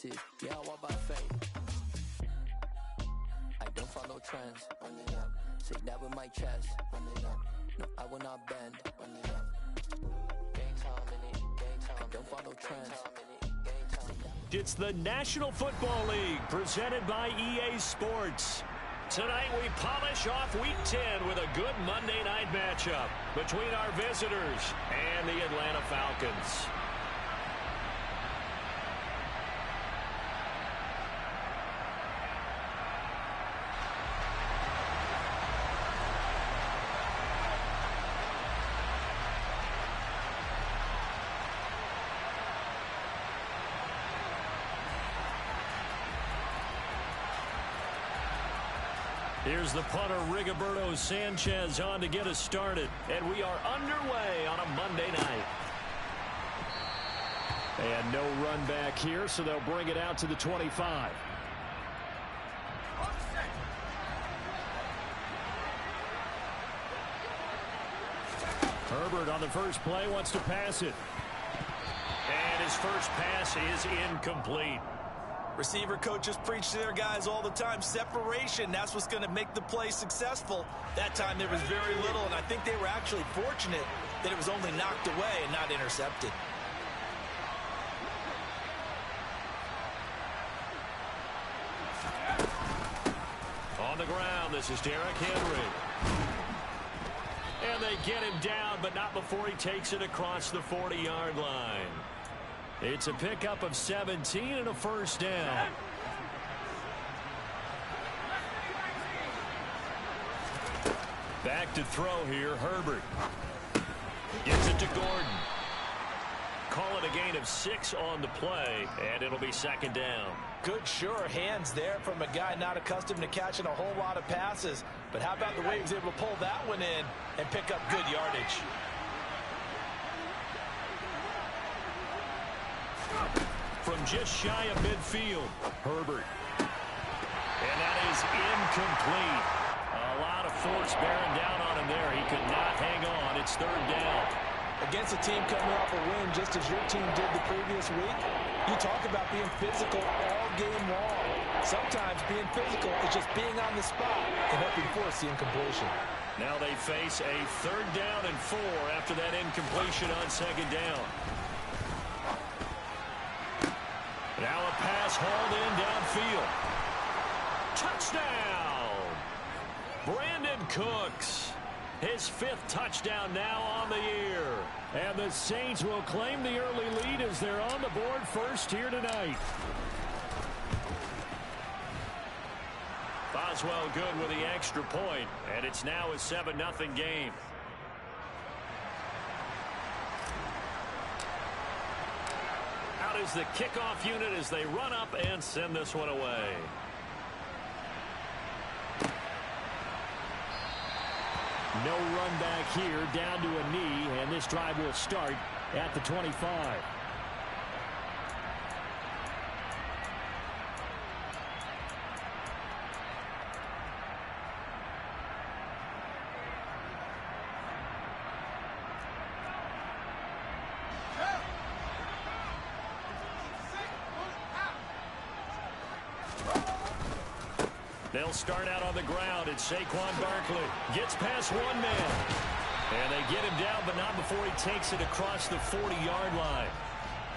Yeah, I walk by faith. I don't follow trends. Say that with my chest. No, I will not bend. I don't follow trends. It's the National Football League presented by EA Sports. Tonight we polish off Week 10 with a good Monday night matchup between our visitors and the Atlanta Falcons. Here's the punter, Rigoberto Sanchez, on to get us started. And we are underway on a Monday night. And no run back here, so they'll bring it out to the 25. Herbert on the first play wants to pass it. And his first pass is incomplete. Receiver coaches preach to their guys all the time. Separation, that's what's going to make the play successful. That time there was very little, and I think they were actually fortunate that it was only knocked away and not intercepted. On the ground, this is Derrick Henry. And they get him down, but not before he takes it across the 40-yard line. It's a pickup of 17 and a first down. Back to throw here, Herbert. Gets it to Gordon. Call it a gain of 6 on the play, and it'll be second down. Good, sure hands there from a guy not accustomed to catching a whole lot of passes. But how about the way he was able to pull that one in and pick up good yardage? From just shy of midfield, Herbert. And that is incomplete. A lot of force bearing down on him there. He could not hang on. It's third down. Against a team coming off a win just as your team did the previous week, you talk about being physical all game long. Sometimes being physical is just being on the spot and helping force the incompletion. Now they face a third down and 4 after that incompletion on second down. Now a pass hauled in downfield. Touchdown! Brandon Cooks. His 5th touchdown now on the year. And the Saints will claim the early lead as they're on the board first here tonight. Boswell good with the extra point, and it's now a 7-0 game. Out is the kickoff unit as they run up and send this one away. No run back here, down to a knee, and this drive will start at the 25. They'll start out on the ground, and Saquon Barkley gets past one man. And they get him down, but not before he takes it across the 40-yard line.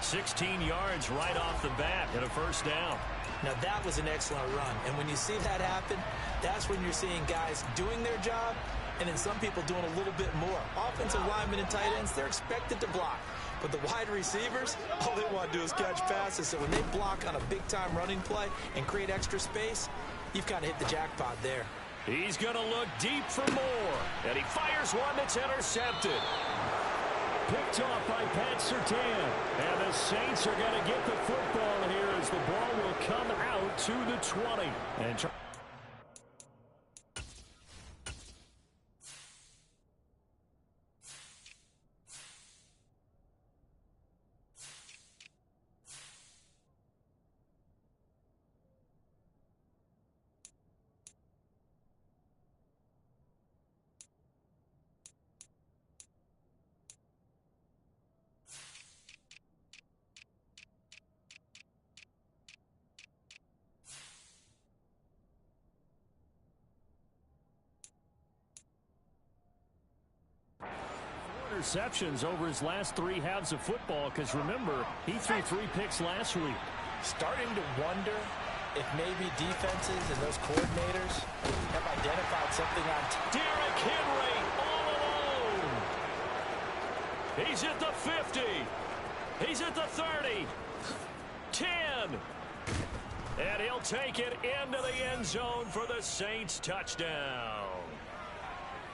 16 yards right off the bat and a first down. Now that was an excellent run, and when you see that happen, that's when you're seeing guys doing their job and then some people doing a little bit more. Offensive linemen and tight ends, they're expected to block. But the wide receivers, all they want to do is catch passes. So when they block on a big-time running play and create extra space, you've kind of hit the jackpot there. He's going to look deep for more. And he fires one that's intercepted. Picked off by Pat Surtain. And the Saints are going to get the football here as the ball will come out to the 20. And interceptions over his last 3 halves of football, because remember, he threw 3 picks last week. Starting to wonder if maybe defenses and those coordinators have identified something on Derrick Henry all alone. He's at the 50. He's at the 30. 10. And he'll take it into the end zone for the Saints touchdown.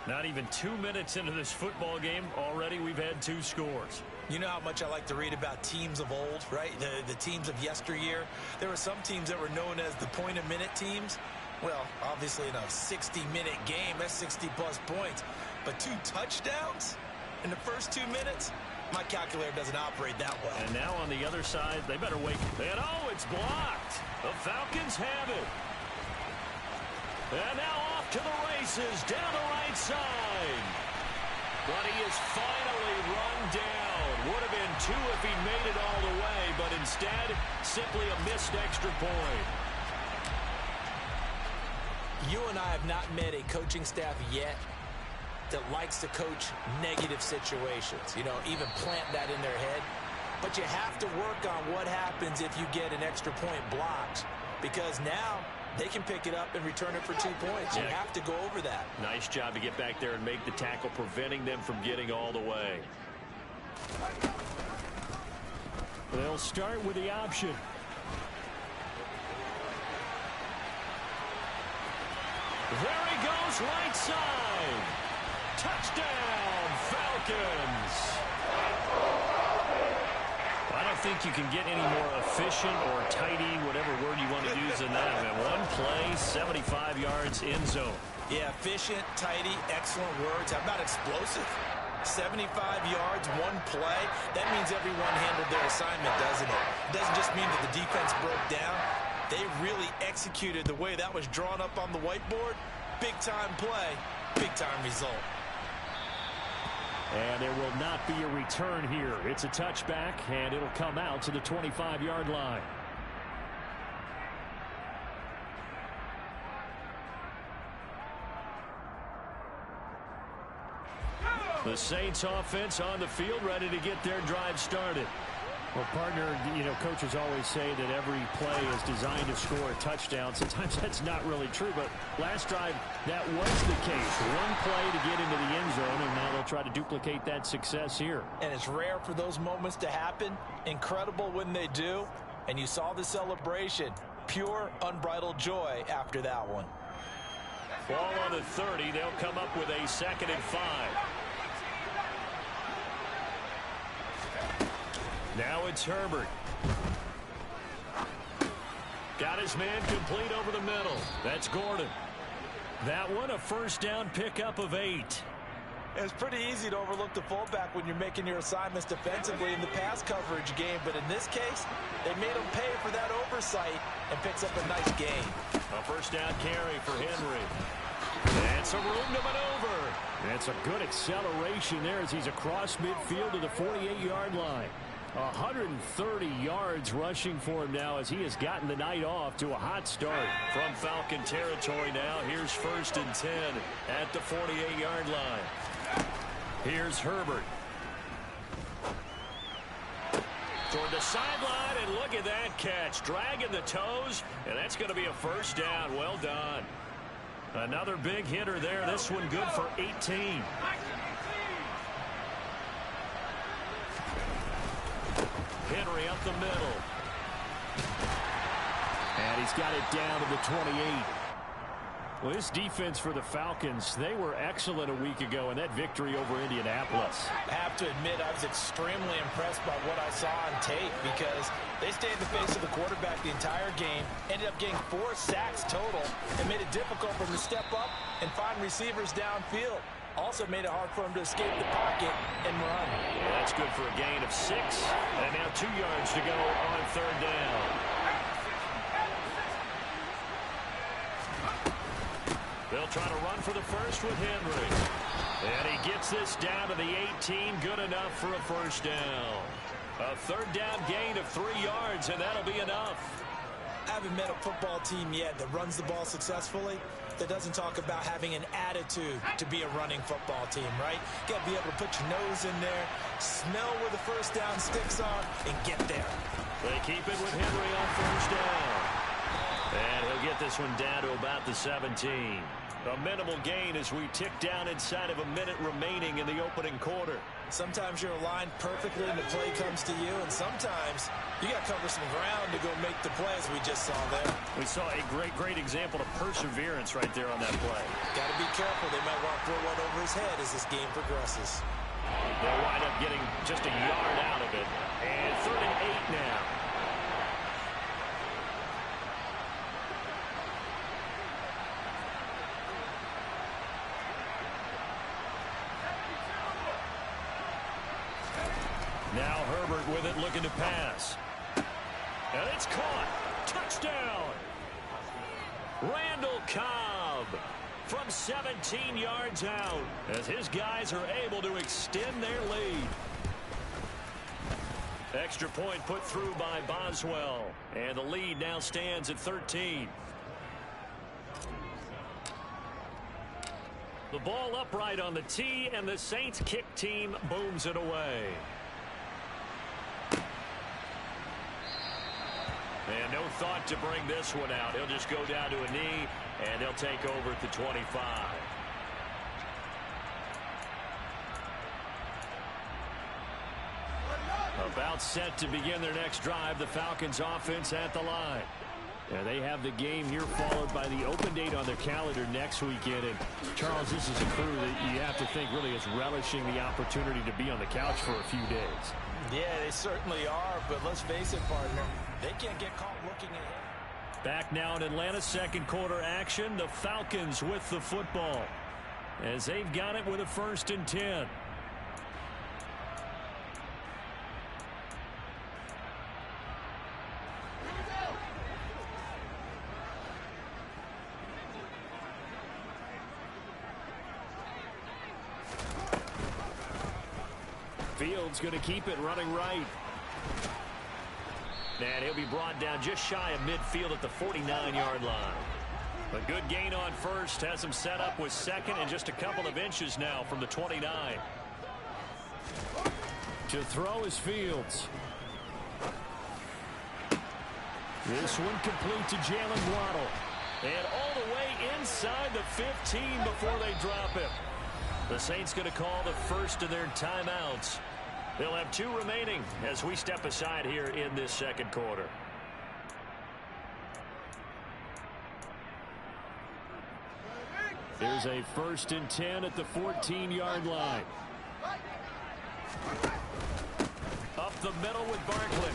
Not even 2 minutes into this football game, already we've had 2 scores. You know how much I like to read about teams of old, right? The teams of yesteryear. There were some teams that were known as the point-a-minute teams. Well, obviously in a 60-minute game, that's 60-plus points. But 2 touchdowns in the first 2 minutes? My calculator doesn't operate that well. And now on the other side, they better wait. And oh, it's blocked. The Falcons have it. And now off to the races down the right side. But he is finally run down. Would have been 2 if he made it all the way, but instead, simply a missed extra point. You and I have not met a coaching staff yet that likes to coach negative situations. You know, even plant that in their head. But you have to work on what happens if you get an extra point blocked, because now they can pick it up and return it for 2 points. You have to go over that. Nice job to get back there and make the tackle, preventing them from getting all the way. They'll start with the option. There he goes, right side. Touchdown, Falcons. I don't think you can get any more efficient or tidy, whatever word you want to use than that. Man, 1 play, 75 yards, end zone. Yeah, efficient, tidy, excellent words. How about explosive? 75 yards, 1 play. That means everyone handled their assignment, doesn't it? It doesn't just mean that the defense broke down. They really executed the way that was drawn up on the whiteboard. Big-time play, big-time result. And there will not be a return here. It's a touchback, and it'll come out to the 25-yard line. The Saints offense on the field, ready to get their drive started. Well, partner, you know, coaches always say that every play is designed to score a touchdown. Sometimes that's not really true, but last drive, that was the case. 1 play to get into the end zone, and now they'll try to duplicate that success here. And it's rare for those moments to happen. Incredible when they do. And you saw the celebration. Pure, unbridled joy after that one. Ball on the 30. They'll come up with a 2nd and 5. Now it's Herbert. Got his man complete over the middle. That's Gordon. That one, a first down pickup of 8. It's pretty easy to overlook the fullback when you're making your assignments defensively in the pass coverage game, but in this case, they made him pay for that oversight and picks up a nice gain. A first down carry for Henry. And some room to maneuver. That's a good acceleration there as he's across midfield to the 48-yard line. 130 yards rushing for him now as he has gotten the night off to a hot start. From Falcon territory now, here's 1st and 10 at the 48-yard line. Here's Herbert. Toward the sideline, and look at that catch. Dragging the toes, and that's going to be a first down. Well done. Another big hitter there. This one good for 18. Henry up the middle. And he's got it down to the 28. Well, this defense for the Falcons, they were excellent a week ago in that victory over Indianapolis. I have to admit, I was extremely impressed by what I saw on tape because they stayed in the face of the quarterback the entire game, ended up getting 4 sacks total, and made it difficult for him to step up and find receivers downfield. Also made it hard for him to escape the pocket and run. Well, that's good for a gain of 6. And now 2 yards to go on 3rd down. They'll try to run for the first with Henry. And he gets this down to the 18. Good enough for a first down. A 3rd down gain of 3 yards, and that'll be enough. haven't met a football team yet that runs the ball successfully that doesn't talk about having an attitude to be a running football team, right? You got to be able to put your nose in there, smell where the first down sticks are, and get there. They keep it with Henry on first down. And he'll get this one down to about the 17. A minimal gain as we tick down inside of a minute remaining in the opening quarter. Sometimes you're aligned perfectly and the play comes to you, and sometimes you got to cover some ground to go make the play, as we just saw there. We saw a great example of perseverance right there on that play. Got to be careful. They might want to throw one over his head as this game progresses. They'll wind up getting just a yard out of it. And 3rd and 8 now. Now Herbert with it, looking to pass. And it's caught. Touchdown. Randall Cobb from 17 yards out as his guys are able to extend their lead. Extra point put through by Boswell. And the lead now stands at 13. The ball upright on the tee, and the Saints kick team booms it away. And no thought to bring this one out. He'll just go down to a knee, and they'll take over at the 25. About set to begin their next drive, the Falcons offense at the line. And they have the game here followed by the open date on their calendar next weekend. And Charles, this is a crew that you have to think really is relishing the opportunity to be on the couch for a few days. Yeah, they certainly are, but let's face it, partner, they can't get caught looking ahead. Back now in Atlanta's second quarter action, the Falcons with the football as they've got it with a 1st and 10. Fields going to keep it running right. And he'll be brought down just shy of midfield at the 49-yard line. A good gain on first has him set up with second and just a couple of inches now from the 29. To throw is Fields. This one complete to Jalen Waddle. And all the way inside the 15 before they drop him. The Saints going to call the first of their timeouts. They'll have 2 remaining as we step aside here in this second quarter. Here's a 1st and 10 at the 14-yard line. Up the middle with Barkley.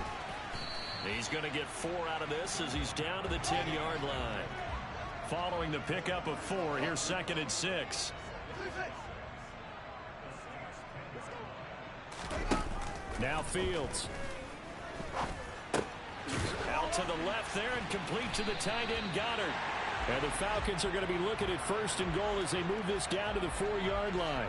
He's going to get 4 out of this as he's down to the 10-yard line. Following the pickup of 4, here's 2nd and 6. Now Fields. Out to the left there and complete to the tight end Goddard. And the Falcons are going to be looking at 1st and goal as they move this down to the 4-yard line.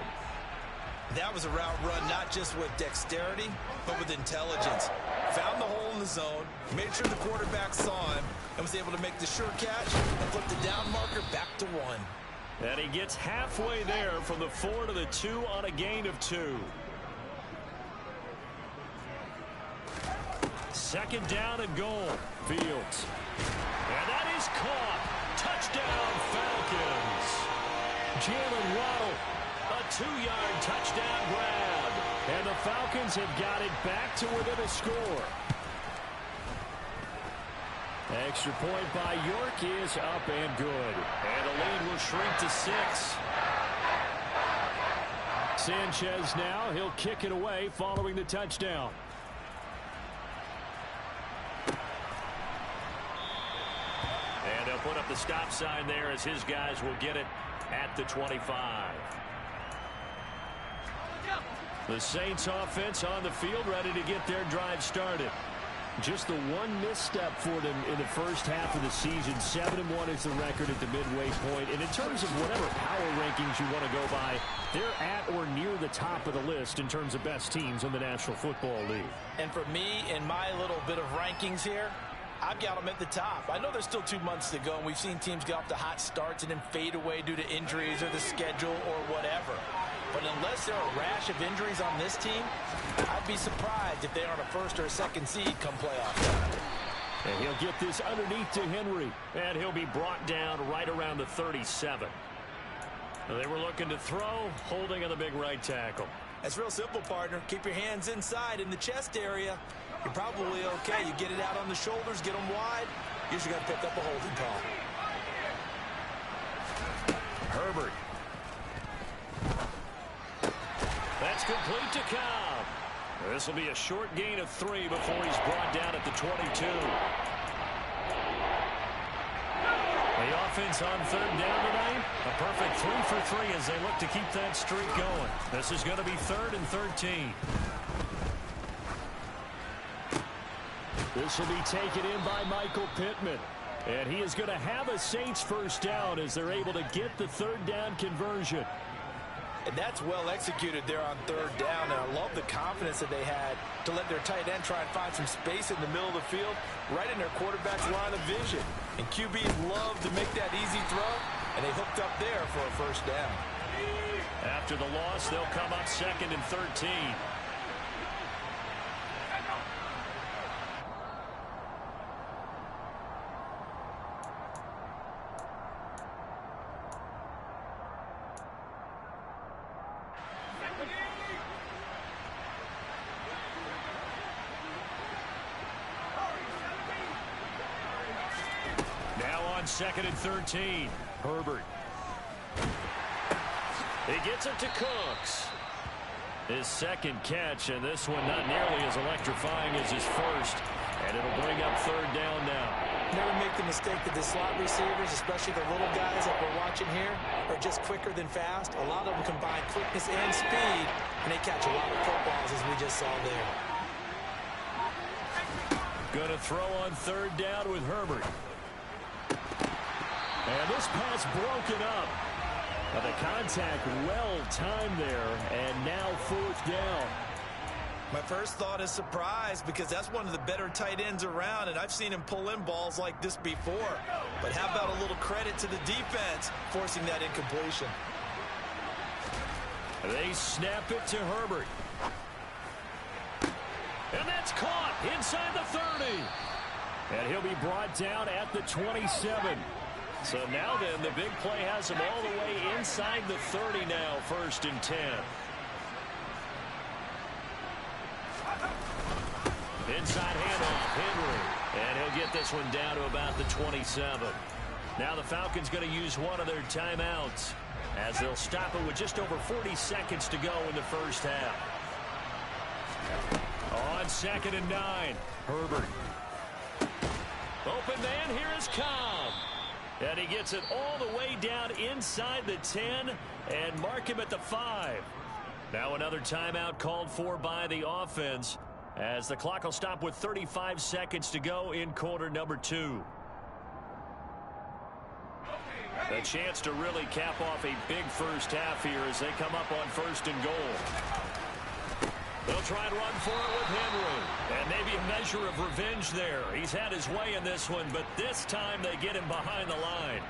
That was a route run not just with dexterity, but with intelligence. Found the hole in the zone, made sure the quarterback saw him, and was able to make the sure catch and flip the down marker back to 1. And he gets halfway there from the 4 to the 2 on a gain of 2. 2nd down and goal. Fields. And that is caught. Touchdown, Falcons. Jalen Waddle, a 2-yard touchdown grab. And the Falcons have got it back to within a score. Extra point by York is up and good. And the lead will shrink to 6. Sanchez now, he'll kick it away following the touchdown. And they'll put up the stop sign there as his guys will get it at the 25. The Saints offense on the field ready to get their drive started. Just the one misstep for them in the first half of the season. 7-1 is the record at the midway point. And in terms of whatever power rankings you want to go by, they're at or near the top of the list in terms of best teams in the National Football League. And for me, in my little bit of rankings here, I've got them at the top. I know there's still 2 months to go, and we've seen teams get off to hot starts and then fade away due to injuries or the schedule or whatever. But unless there are a rash of injuries on this team, I'd be surprised if they aren't a first or a second seed come playoff time. And he'll get this underneath to Henry, and he'll be brought down right around the 37. They were looking to throw, holding on the big right tackle. That's real simple, partner. Keep your hands inside in the chest area. You're probably okay. You get it out on the shoulders, get them wide. Usually got to pick up a holding call. Herbert. That's complete to Cobb. This will be a short gain of 3 before he's brought down at the 22. The offense on third down tonight, a perfect 3 for 3 as they look to keep that streak going. This is going to be 3rd and 13. This will be taken in by Michael Pittman. And he is going to have a Saints first down as they're able to get the third down conversion. And that's well executed there on third down. And I love the confidence that they had to let their tight end try and find some space in the middle of the field, right in their quarterback's line of vision. And QBs love to make that easy throw, and they hooked up there for a first down. After the loss, they'll come up 2nd and 13. Now on 2nd and 13, Herbert. He gets it to Cooks. His second catch, and this one not nearly as electrifying as his first. And it'll bring up third down now. Never make the mistake that the slot receivers, especially the little guys that we're watching here, are just quicker than fast. A lot of them combine quickness and speed, and they catch a lot of footballs, as we just saw there. Going to throw on third down with Herbert. And this pass broken up. The contact well timed there, and now 4th down. My first thought is surprise, because that's one of the better tight ends around, and I've seen him pull in balls like this before. But how about a little credit to the defense forcing that incompletion? They snap it to Herbert. And that's caught inside the 30. And he'll be brought down at the 27. So now then, the big play has him all the way inside the 30 now, 1st and 10. Inside handoff, Henry. And he'll get this one down to about the 27. Now the Falcons going to use one of their timeouts as they'll stop it with just over 40 seconds to go in the first half. On 2nd and 9, Herbert. Open man, here is Cobb. And he gets it all the way down inside the 10 and mark him at the 5. Now another timeout called for by the offense as the clock will stop with 35 seconds to go in quarter number 2. A chance to really cap off a big first half here as they come up on 1st and goal. They'll try and run for it with Henry. And maybe a measure of revenge there. He's had his way in this one, but this time they get him behind the line.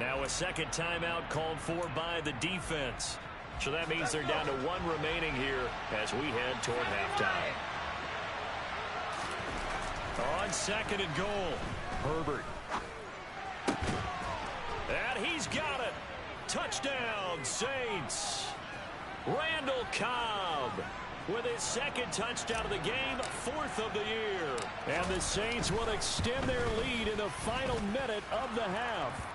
Now a second timeout called for by the defense. So that means they're down to 1 remaining here as we head toward halftime. On 2nd and goal, Herbert. And he's got it. Touchdown, Saints. Randall Cobb with his second touchdown of the game, 4th of the year. And the Saints will extend their lead in the final minute of the half.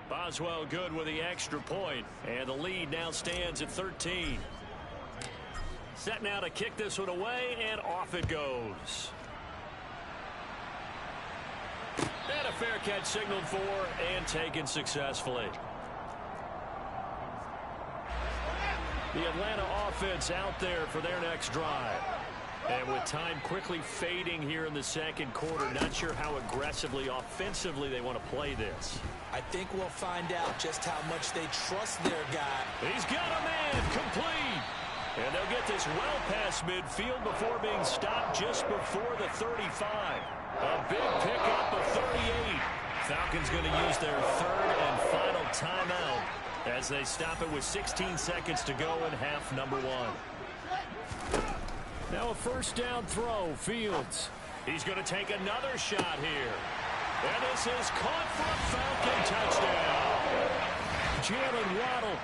Boswell good with the extra point, and the lead now stands at 13. Set now to kick this one away, and off it goes. And a fair catch signaled for and taken successfully. The Atlanta offense out there for their next drive. And with time quickly fading here in the second quarter, not sure how aggressively, offensively they want to play this. I think we'll find out just how much they trust their guy. He's got a man complete. And they'll get this well past midfield before being stopped just before the 35. A big pickup of 38. Falcons going to use their third and final timeout as they stop it with 16 seconds to go in half number one. Now a first down throw, Fields. He's going to take another shot here. And this is caught for a Falcon touchdown. Jalen Waddle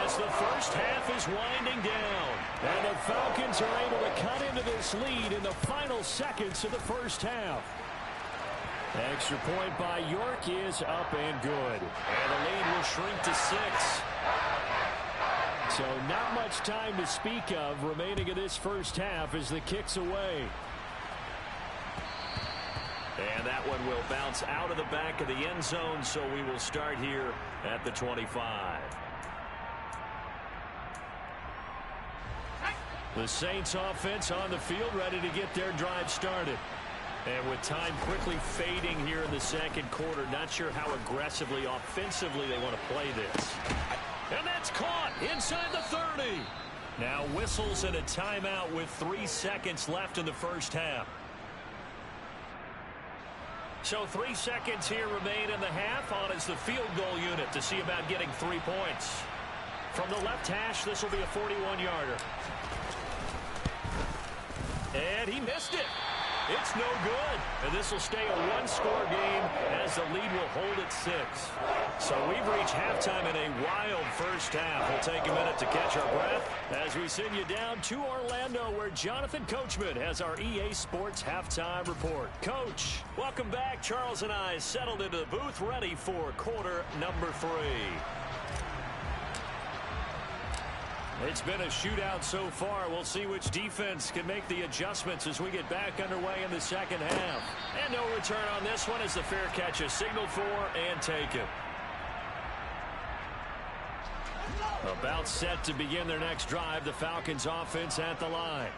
as the first half is winding down. And the Falcons are able to cut into this lead in the final seconds of the first half. Extra point by York is up and good. And the lead will shrink to 6. So not much time to speak of remaining in this first half as the kick's away. And that one will bounce out of the back of the end zone, so we will start here at the 25. The Saints offense on the field, ready to get their drive started. And with time quickly fading here in the second quarter, not sure how aggressively, offensively they want to play this. And that's caught inside the 30. Now whistles and a timeout with 3 seconds left in the first half. So 3 seconds here remain in the half on as the field goal unit to see about getting 3 points. From the left hash, this will be a 41-yarder. And he missed it. It's no good. And this will stay a one-score game as the lead will hold at 6. So we've reached halftime in a wild first half. We'll take a minute to catch our breath as we send you down to Orlando, where Jonathan Coachman has our EA Sports halftime report. Coach, welcome back. Charles and I settled into the booth, ready for quarter number 3. It's been a shootout so far. We'll see which defense can make the adjustments as we get back underway in the second half. And no return on this one as the fair catch is signaled for and taken. About set to begin their next drive, the Falcons offense at the line.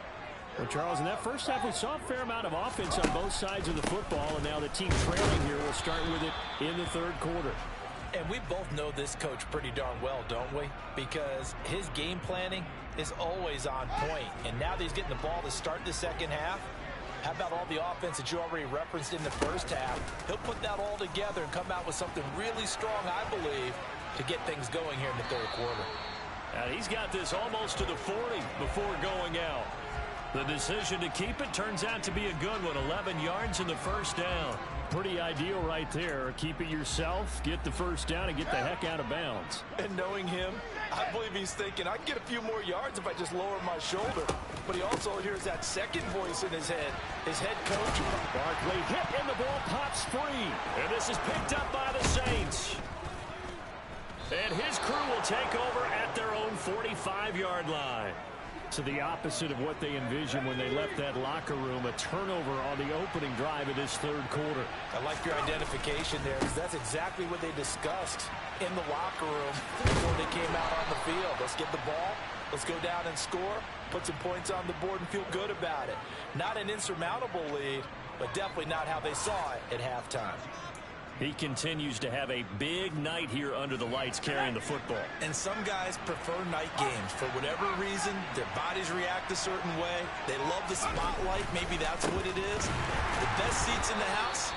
Well, Charles, in that first half, we saw a fair amount of offense on both sides of the football, and now the team trailing here will start with it in the third quarter. And we both know this coach pretty darn well, don't we? Because his game planning is always on point. And now that he's getting the ball to start the second half, how about all the offense that you already referenced in the first half? He'll put that all together and come out with something really strong, I believe, to get things going here in the third quarter. And he's got this almost to the 40 before going out. The decision to keep it turns out to be a good one. 11 yards in the first down. Pretty ideal right there. Keep it yourself, get the first down, and get the heck out of bounds. And knowing him, I believe he's thinking, I can get a few more yards if I just lower my shoulder. But he also hears that second voice in his head, his head coach. Barkley hit, and the ball pops free. And this is picked up by the Saints. And his crew will take over at their own 45-yard line. To the opposite of what they envisioned when they left that locker room, a turnover on the opening drive of this third quarter. I like your identification there, because that's exactly what they discussed in the locker room before they came out on the field. Let's get the ball, let's go down and score, put some points on the board and feel good about it. Not an insurmountable lead, but definitely not how they saw it at halftime. He continues to have a big night here under the lights carrying the football. And some guys prefer night games. For whatever reason, their bodies react a certain way. They love the spotlight. Maybe that's what it is. The best seats in the house,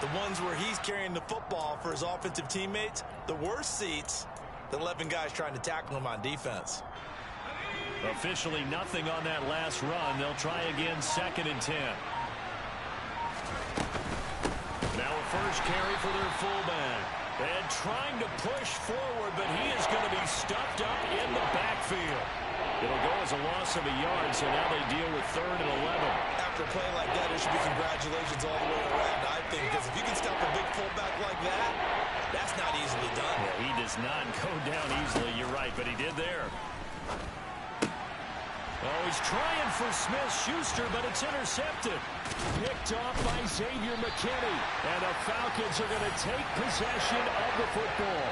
the ones where he's carrying the football for his offensive teammates. The worst seats, the 11 guys trying to tackle him on defense. Officially nothing on that last run. They'll try again, 2nd and 10. Now a first carry for their fullback. And trying to push forward, but he is going to be stuffed up in the backfield. It'll go as a loss of a yard, so now they deal with 3rd and 11. After a play like that, there should be congratulations all the way around, I think, because if you can stop a big fullback like that, that's not easily done. Yeah, he does not go down easily, you're right, but he did there. Oh, he's trying for Smith-Schuster, but it's intercepted. Picked off by Xavier McKinney. And the Falcons are going to take possession of the football.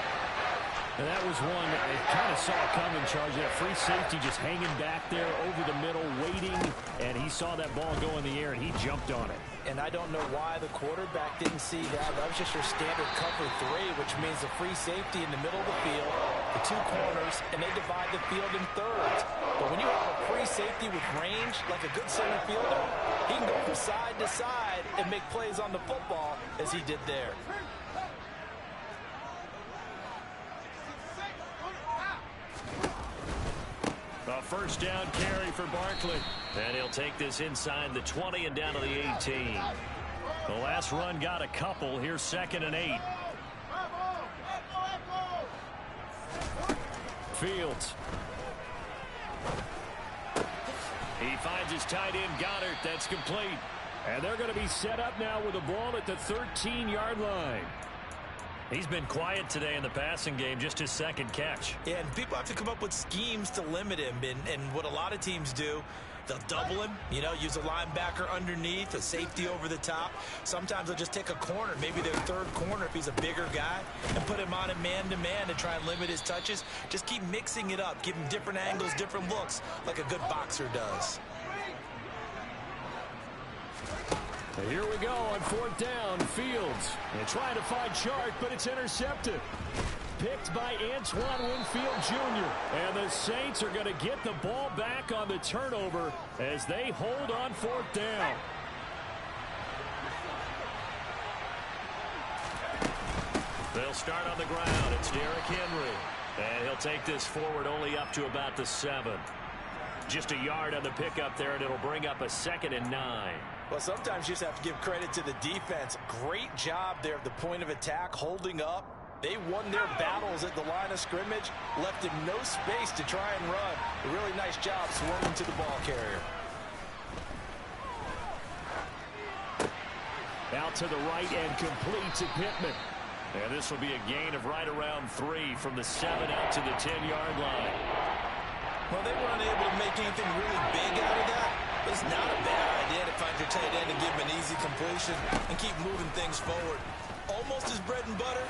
And that was one that they kind of saw coming, Charles. That free safety just hanging back there over the middle, waiting. And he saw that ball go in the air, and he jumped on it. and I don't know why the quarterback didn't see that. That was just your standard cover 3, which means a free safety in the middle of the field, the 2 corners, and they divide the field in thirds. But when you have a free safety with range, like a good center fielder, he can go from side to side and make plays on the football as he did there. A first down carry for Barkley. And he'll take this inside the 20 and down to the 18. The last run got a couple. Here's 2nd and 8. Fields. He finds his tight end Goddard. That's complete. And they're going to be set up now with the ball at the 13-yard line. He's been quiet today in the passing game, just his 2nd catch. Yeah, and people have to come up with schemes to limit him. And what a lot of teams do, they'll double him, use a linebacker underneath, a safety over the top. Sometimes they'll just take a corner, maybe their 3rd corner if he's a bigger guy, and put him on a man-to-man to try and limit his touches. Just keep mixing it up, give him different angles, different looks, like a good boxer does. Here we go on 4th down. Fields. They're trying to find Chark, but it's intercepted. Picked by Antoine Winfield Jr. And the Saints are going to get the ball back on the turnover as they hold on 4th down. They'll start on the ground. It's Derrick Henry. And he'll take this forward only up to about the 7. Just a yard on the pickup there, and it'll bring up a 2nd and 9. Well, sometimes you just have to give credit to the defense. Great job there at the point of attack, holding up. They won their battles at the line of scrimmage, left him no space to try and run. A really nice job swarming to the ball carrier. Out to the right and complete to Pittman. And this will be a gain of right around 3 from the 7 out to the 10-yard line. Well, they weren't able to make anything really big out of that. But it's not a bad idea to find your tight end and give him an easy completion and keep moving things forward. Almost as bread and butter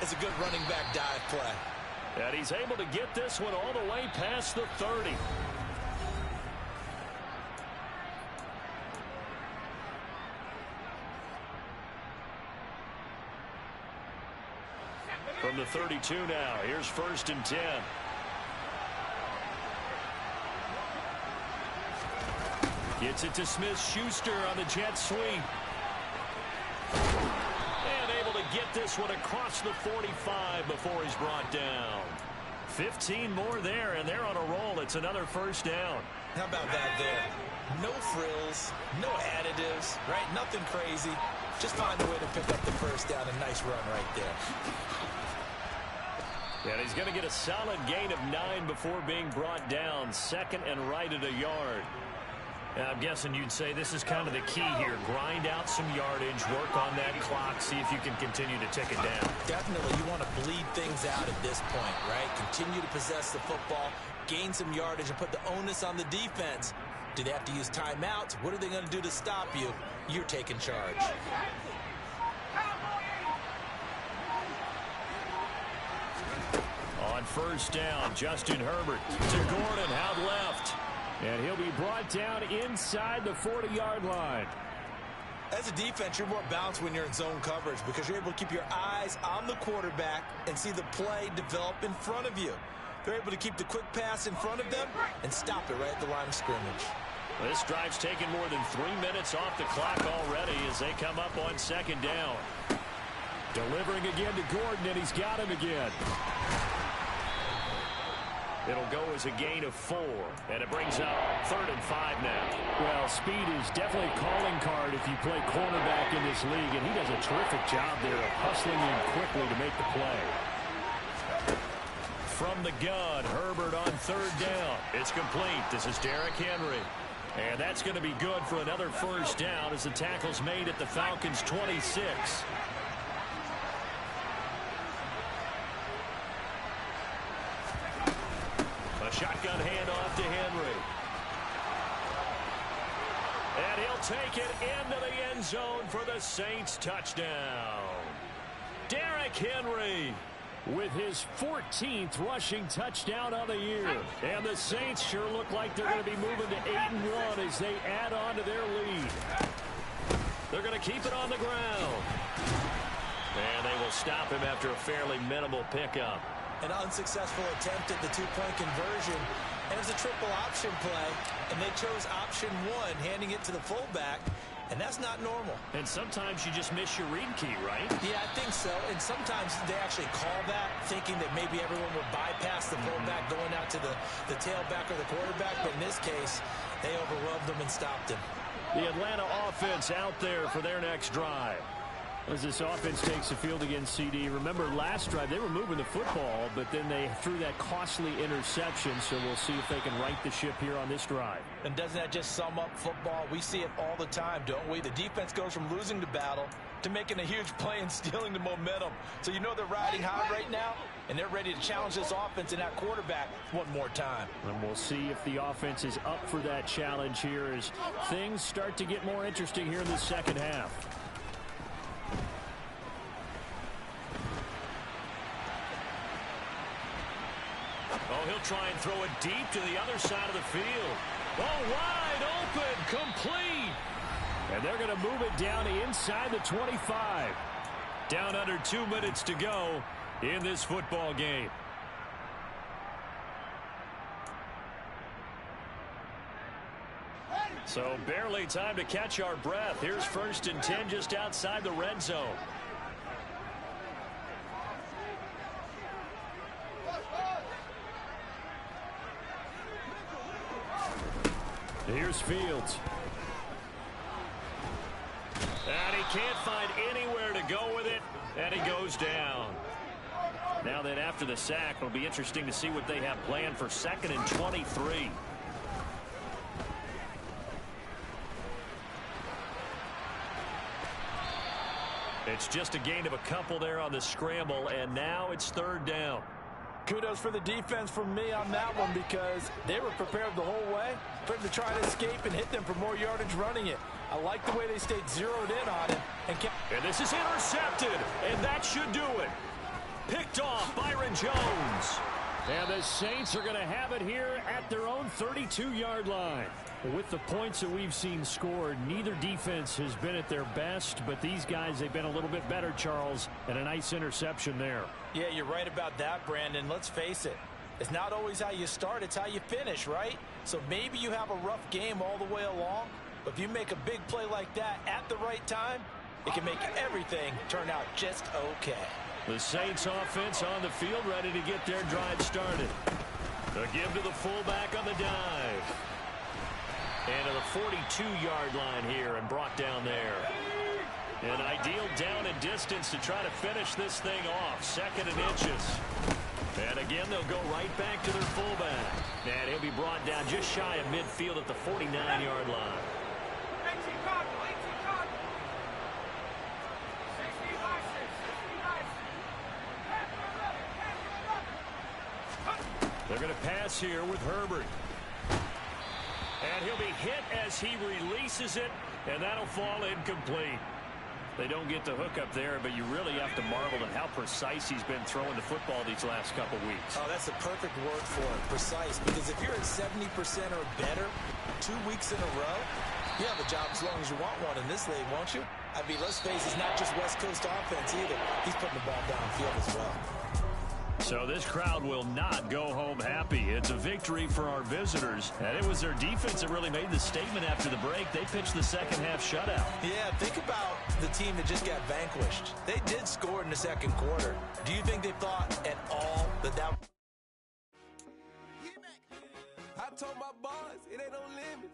as a good running back dive play. And he's able to get this one all the way past the 30. From the 32 now, here's 1st and 10. Gets it to Smith-Schuster on the jet sweep. And able to get this one across the 45 before he's brought down. 15 more there, and they're on a roll. It's another first down. How about that there? No frills, no additives, right? Nothing crazy. Just find a way to pick up the first down. A nice run right there. And he's going to get a solid gain of 9 before being brought down. 2nd and right at a yard. I'm guessing you'd say this is kind of the key here. Grind out some yardage, work on that clock, see if you can continue to tick it down. Definitely. You want to bleed things out at this point, right? Continue to possess the football, gain some yardage, and put the onus on the defense. Do they have to use timeouts? What are they going to do to stop you? You're taking charge. On first down, Justin Herbert to Gordon, out left. And he'll be brought down inside the 40-yard line. As a defense, you're more balanced when you're in zone coverage because you're able to keep your eyes on the quarterback and see the play develop in front of you. They're able to keep the quick pass in front of them and stop it right at the line of scrimmage. This drive's taken more than 3 minutes off the clock already as they come up on 2nd down. Delivering again to Gordon, and he's got him again. It'll go as a gain of 4, and it brings up 3rd and 5 now. Well, speed is definitely a calling card if you play cornerback in this league, and he does a terrific job there of hustling in quickly to make the play. From the gun, Herbert on 3rd down. It's complete. This is Derrick Henry. And that's going to be good for another first down as the tackle's made at the Falcons' 26. A shotgun handoff to Henry. And he'll take it into the end zone for the Saints touchdown. Derrick Henry with his 14th rushing touchdown of the year. And the Saints sure look like they're going to be moving to 8-1 as they add on to their lead. They're going to keep it on the ground. And they will stop him after a fairly minimal pickup. An unsuccessful attempt at the two-point conversion. And it was a triple option play. And they chose option one, handing it to the fullback. And that's not normal. And sometimes you just miss your read key, right? Yeah, I think so. And sometimes they actually call that, thinking that maybe everyone will bypass the fullback going out to the tailback or the quarterback. But in this case, they overwhelmed him and stopped him. The Atlanta offense out there for their next drive. As this offense takes the field against CD, remember last drive they were moving the football, but then they threw that costly interception, so we'll see if they can right the ship here on this drive. And doesn't that just sum up football? We see it all the time, don't we? The defense goes from losing the battle to making a huge play and stealing the momentum. So you know they're riding high right now, and they're ready to challenge this offense and that quarterback one more time. And we'll see if the offense is up for that challenge here as things start to get more interesting here in the second half. Oh, he'll try and throw it deep to the other side of the field. Oh, wide open, complete. And they're going to move it down to inside the 25. Down under 2 minutes to go in this football game. So barely time to catch our breath. Here's 1st and 10 just outside the red zone. Here's Fields. And he can't find anywhere to go with it, and he goes down. Now then, after the sack, it'll be interesting to see what they have planned for 2nd and 23. It's just a gain of a couple there on the scramble, and now it's 3rd down. Kudos for the defense from me on that one because they were prepared the whole way for him to try to escape and hit them for more yardage running it. I like the way they stayed zeroed in on him. And this is intercepted, and that should do it. Picked off Byron Jones. And the Saints are going to have it here at their own 32-yard line. With the points that we've seen scored, neither defense has been at their best, but these guys, they've been a little bit better, Charles, and a nice interception there. Yeah, you're right about that, Brandon. Let's face it. It's not always how you start, it's how you finish, right? So maybe you have a rough game all the way along, but if you make a big play like that at the right time, it can make everything turn out just okay. The Saints offense on the field, ready to get their drive started. They'll give to the fullback on the dive. And to the 42-yard line here and brought down there. An ideal down and distance to try to finish this thing off. 2nd and inches. And again, they'll go right back to their fullback. And he'll be brought down just shy of midfield at the 49-yard line. They're going to pass here with Herbert. And he'll be hit as he releases it, and that'll fall incomplete. They don't get the hook up there, but you really have to marvel at how precise he's been throwing the football these last couple weeks. Oh, that's the perfect word for it, precise, because if you're at 70% or better 2 weeks in a row, you have a job as long as you want one in this league, won't you? I mean, let's face it, it's not just West Coast offense either. He's putting the ball downfield as well. So this crowd will not go home happy. It's a victory for our visitors. And it was their defense that really made the statement after the break. They pitched the second half shutout. Yeah, think about the team that just got vanquished. They did score in the second quarter. Do you think they thought at all that... I told my boys, it ain't no limit.